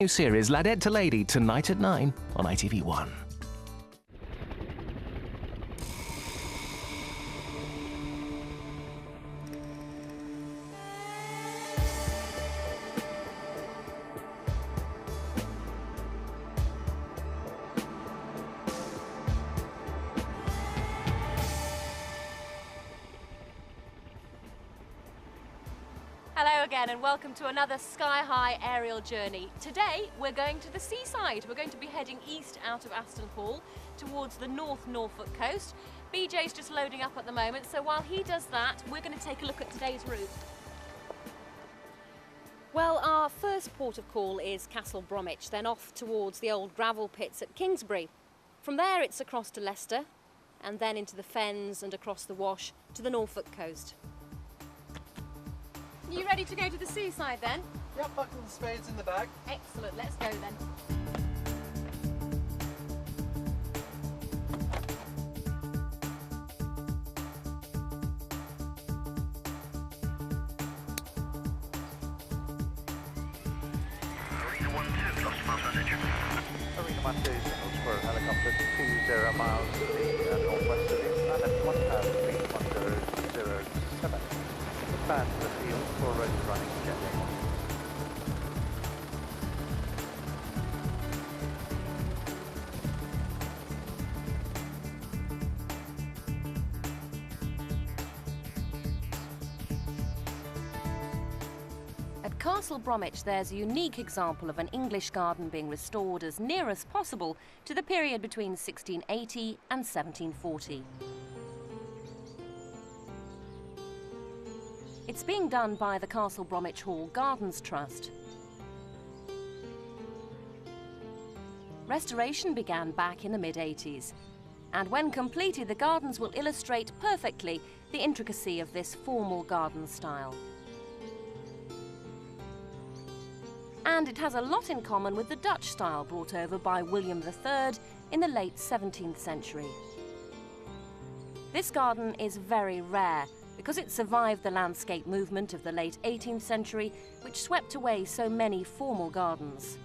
New series Ladette to Lady tonight at 9 on ITV1. Hello again and welcome to another sky-high aerial journey. Today we're going to the seaside. We're going to be heading east out of Aston Hall towards the North Norfolk coast. BJ's just loading up at the moment, so while he does that, we're going to take a look at today's route. Well, our first port of call is Castle Bromwich, then off towards the old gravel pits at Kingsbury. From there it's across to Leicester and then into the Fens and across the Wash to the Norfolk coast. Are you ready to go to the seaside then? Yep, buckle the spades in the bag. Excellent, let's go then. Arena 1-2, lost miles message. Arena 1-2, signal square helicopter 20 miles to the northwesterly, and at 1,1007. Expand the field for already running jet A1. At Castle Bromwich, there's a unique example of an English garden being restored as near as possible to the period between 1680 and 1740. It's being done by the Castle Bromwich Hall Gardens Trust. Restoration began back in the mid-80s, and when completed, the gardens will illustrate perfectly the intricacy of this formal garden style. And it has a lot in common with the Dutch style brought over by William III in the late 17th century. This garden is very rare because it survived the landscape movement of the late 18th century, which swept away so many formal gardens.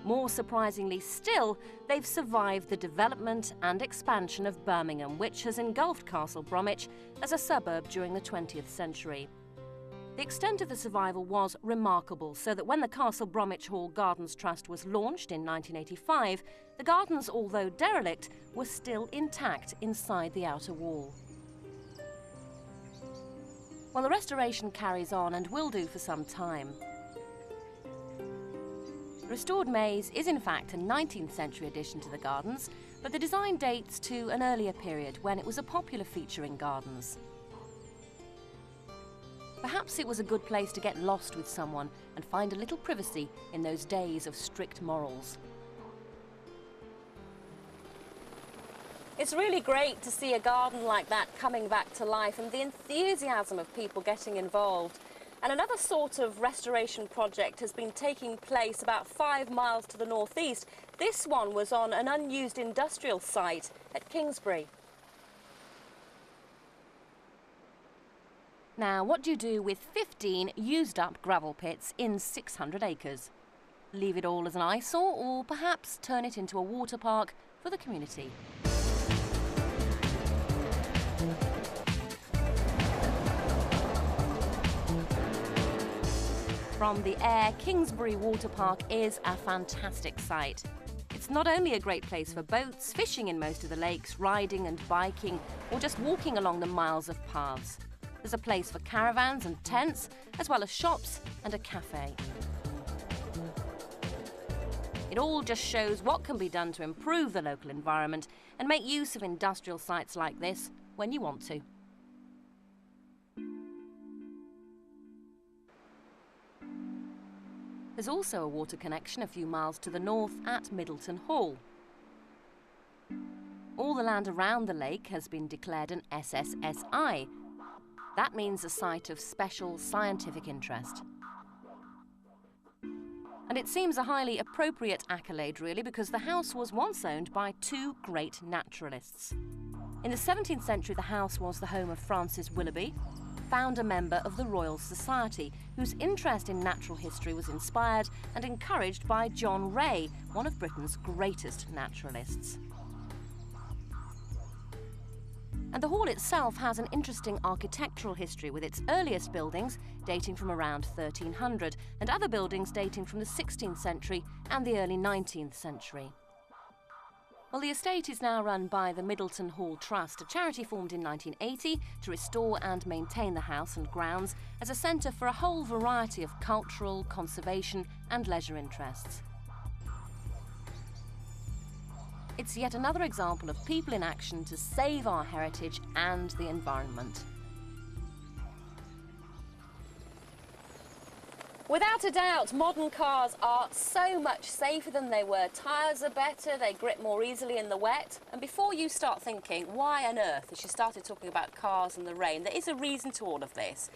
More surprisingly still, they've survived the development and expansion of Birmingham, which has engulfed Castle Bromwich as a suburb during the 20th century. The extent of the survival was remarkable, so that when the Castle Bromwich Hall Gardens Trust was launched in 1985, the gardens, although derelict, were still intact inside the outer wall. Well, the restoration carries on and will do for some time. The restored maze is in fact a 19th century addition to the gardens, but the design dates to an earlier period when it was a popular feature in gardens. Perhaps it was a good place to get lost with someone and find a little privacy in those days of strict morals. It's really great to see a garden like that coming back to life and the enthusiasm of people getting involved. And another sort of restoration project has been taking place about 5 miles to the northeast. This one was on an unused industrial site at Kingsbury. Now, what do you do with 15 used-up gravel pits in 600 acres? Leave it all as an eyesore, or perhaps turn it into a water park for the community? From the air, Kingsbury Water Park is a fantastic site. It's not only a great place for boats, fishing in most of the lakes, riding and biking, or just walking along the miles of paths. There's a place for caravans and tents, as well as shops and a cafe. It all just shows what can be done to improve the local environment and make use of industrial sites like this when you want to. There's also a water connection a few miles to the north at Middleton Hall. All the land around the lake has been declared an SSSI. That means a site of special scientific interest. And it seems a highly appropriate accolade, really, because the house was once owned by two great naturalists. In the 17th century, the house was the home of Francis Willoughby, founder member of the Royal Society, whose interest in natural history was inspired and encouraged by John Ray, one of Britain's greatest naturalists. And the hall itself has an interesting architectural history, with its earliest buildings dating from around 1300 and other buildings dating from the 16th century and the early 19th century. Well, the estate is now run by the Middleton Hall Trust, a charity formed in 1980 to restore and maintain the house and grounds as a centre for a whole variety of cultural, conservation and leisure interests. It's yet another example of people in action to save our heritage and the environment. Without a doubt, modern cars are so much safer than they were. Tyres are better, they grip more easily in the wet. And before you start thinking, why on earth has she started talking about cars and the rain, there is a reason to all of this.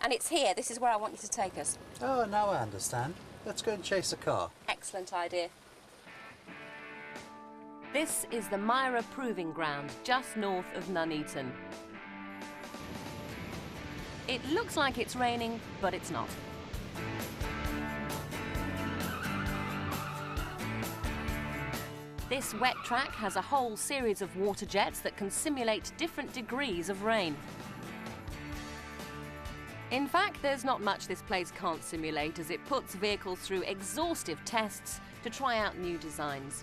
And it's here, this is where I want you to take us. Oh, now I understand. Let's go and chase a car. Excellent idea. This is the Myra Proving Ground, just north of Nuneaton. It looks like it's raining, but it's not. This wet track has a whole series of water jets that can simulate different degrees of rain. In fact, there's not much this place can't simulate, as it puts vehicles through exhaustive tests to try out new designs.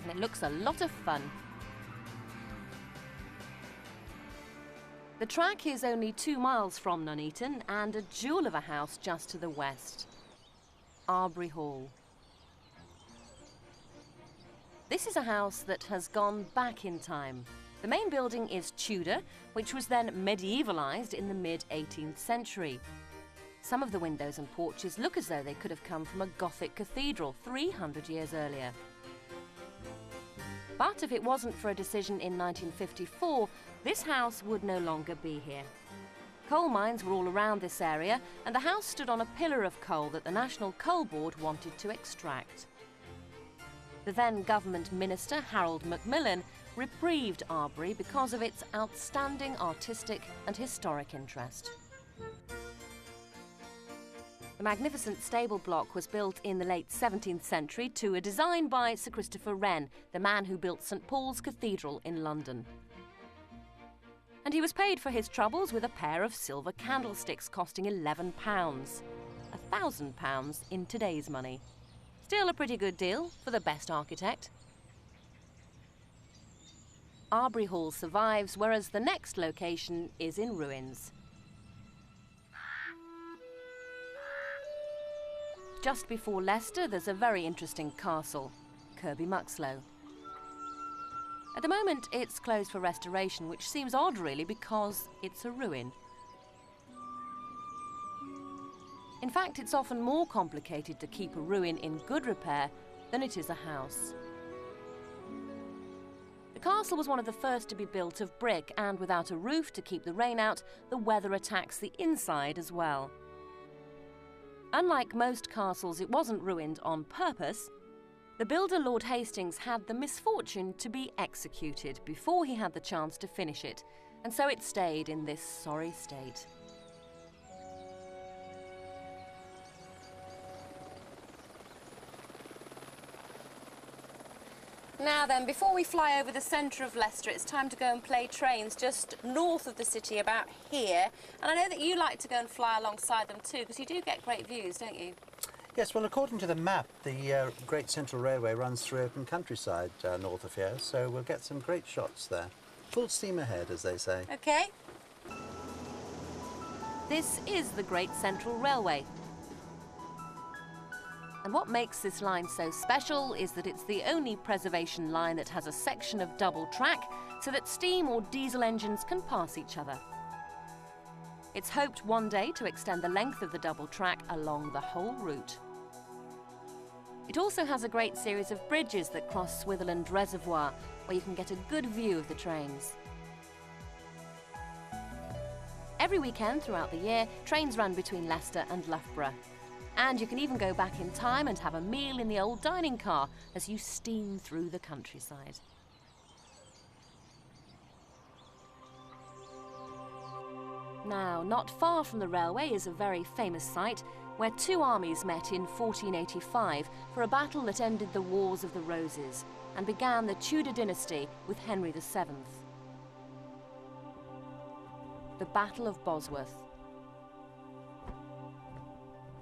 And it looks a lot of fun. The track is only 2 miles from Nuneaton and a jewel of a house just to the west, Arbury Hall. This is a house that has gone back in time. The main building is Tudor, which was then medievalised in the mid-18th century. Some of the windows and porches look as though they could have come from a Gothic cathedral 300 years earlier. But if it wasn't for a decision in 1954, this house would no longer be here. Coal mines were all around this area, and the house stood on a pillar of coal that the National Coal Board wanted to extract. The then government minister, Harold Macmillan, reprieved Arbury because of its outstanding artistic and historic interest. The magnificent stable block was built in the late 17th century to a design by Sir Christopher Wren, the man who built St Paul's Cathedral in London. And he was paid for his troubles with a pair of silver candlesticks costing £11. £1,000 in today's money. Still a pretty good deal for the best architect. Arbury Hall survives, whereas the next location is in ruins. Just before Leicester, there's a very interesting castle, Kirby Muxloe. At the moment, it's closed for restoration, which seems odd, really, because it's a ruin. In fact, it's often more complicated to keep a ruin in good repair than it is a house. The castle was one of the first to be built of brick, and without a roof to keep the rain out, the weather attacks the inside as well. Unlike most castles, it wasn't ruined on purpose. The builder, Lord Hastings, had the misfortune to be executed before he had the chance to finish it, and so it stayed in this sorry state. Now then, before we fly over the centre of Leicester, it's time to go and play trains just north of the city, about here. And I know that you like to go and fly alongside them too, because you do get great views, don't you? Yes, well, according to the map, the Great Central Railway runs through open countryside north of here, so we'll get some great shots there. Full steam ahead, as they say. OK. This is the Great Central Railway. And what makes this line so special is that it's the only preservation line that has a section of double track so that steam or diesel engines can pass each other. It's hoped one day to extend the length of the double track along the whole route. It also has a great series of bridges that cross Switherland Reservoir, where you can get a good view of the trains. Every weekend throughout the year, trains run between Leicester and Loughborough. And you can even go back in time and have a meal in the old dining car as you steam through the countryside. Now, not far from the railway is a very famous site where two armies met in 1485 for a battle that ended the Wars of the Roses and began the Tudor dynasty with Henry VII. The Battle of Bosworth.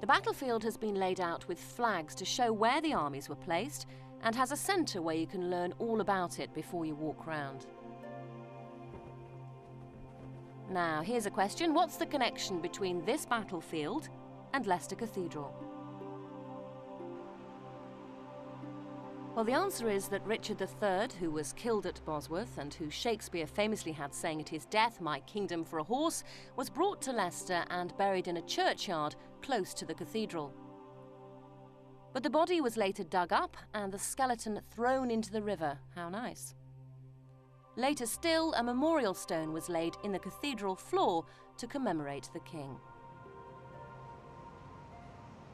The battlefield has been laid out with flags to show where the armies were placed and has a centre where you can learn all about it before you walk round. Now, here's a question. What's the connection between this battlefield and Leicester Cathedral? Well, the answer is that Richard III, who was killed at Bosworth and who Shakespeare famously had saying at his death, "My kingdom for a horse," was brought to Leicester and buried in a churchyard close to the cathedral. But the body was later dug up and the skeleton thrown into the river. How nice. Later still, a memorial stone was laid in the cathedral floor to commemorate the king.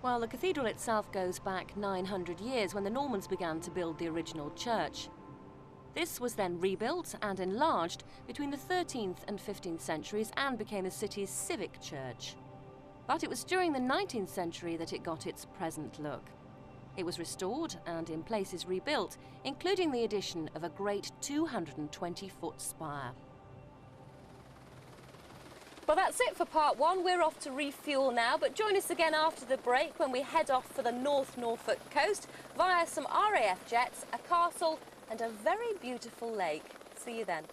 Well, the cathedral itself goes back 900 years when the Normans began to build the original church. This was then rebuilt and enlarged between the 13th and 15th centuries and became the city's civic church. But it was during the 19th century that it got its present look. It was restored and in places rebuilt, including the addition of a great 220-foot spire. Well, that's it for part one. We're off to refuel now, but join us again after the break when we head off for the North Norfolk coast via some RAF jets, a castle and a very beautiful lake. See you then.